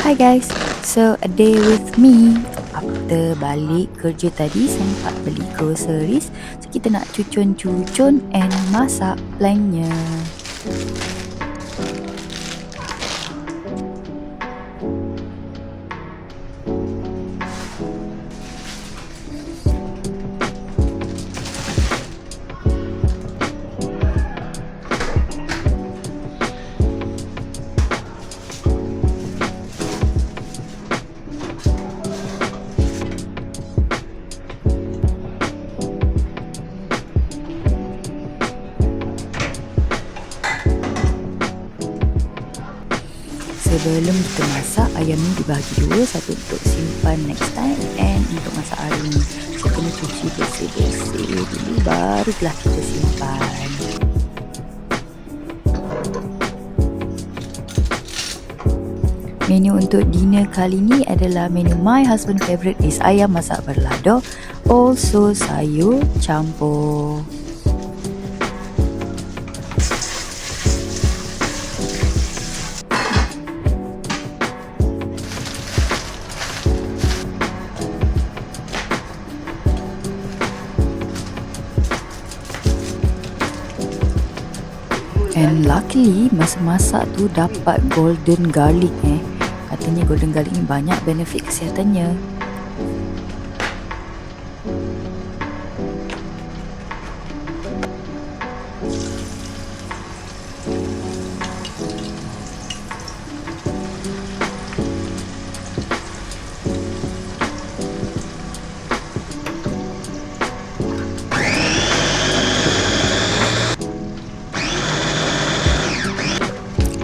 Hi guys, so a day with me. After balik kerja tadi, sempat beli groceries. So kita nak cucun-cucun and masak plannya. Sebelum kita masak, ayam ni dibagi dua. Satu untuk simpan next time and untuk masak hari ni. So kena cuci bersih-bersih dulu, barulah kita simpan. Menu untuk dinner kali ni adalah menu my husband favourite is ayam masak berlado. Also sayur campur. And luckily masa masak tu dapat golden garlic Katanya golden garlic ni banyak benefit kesihatannya.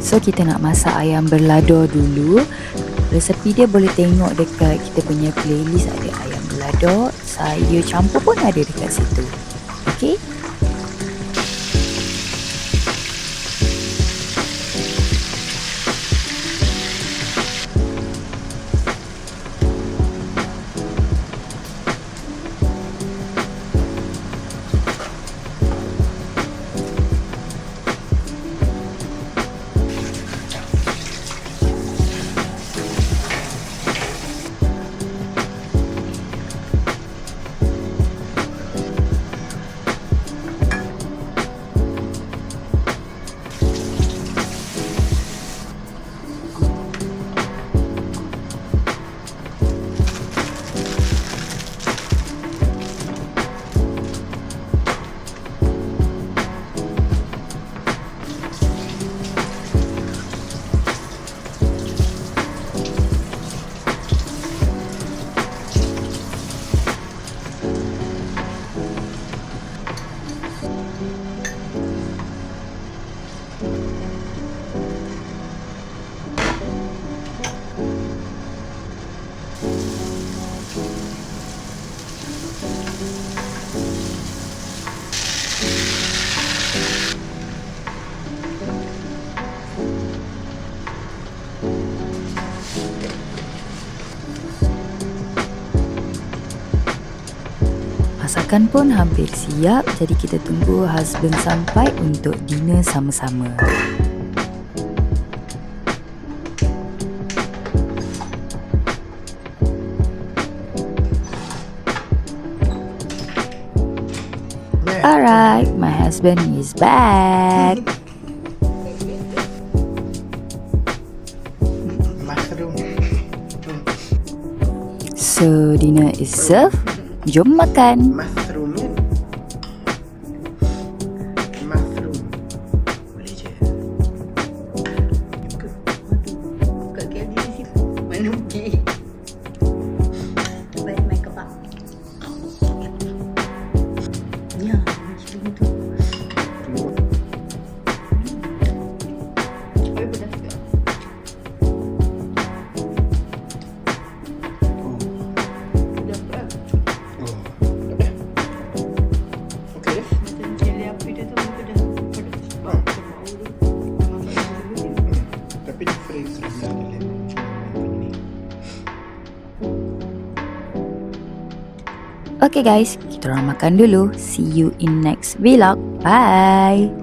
So kita nak masak ayam berlado dulu. Resepi dia boleh tengok dekat kita punya playlist, ada ayam berlado, sayur campur pun ada dekat situ. Okay? Masakan pun hampir siap, jadi kita tunggu husband sampai untuk dinner sama-sama. Alright, my husband is back. So dinner is served. Jom makan. Mushroom kan? Mushroom. Boleh je. Kat KL di situ. Mana okey. Baik main kebab. Ya, macam tu. Boleh pedas juga. Pedas berat. Okey. Macam cili api dia tu pedas. Pedas. Sebab bau tu. Masak dulu ni. Tapi dia freeze sebenarnya dia ni. Okay guys, kita orang makan dulu. See you in next vlog. Bye.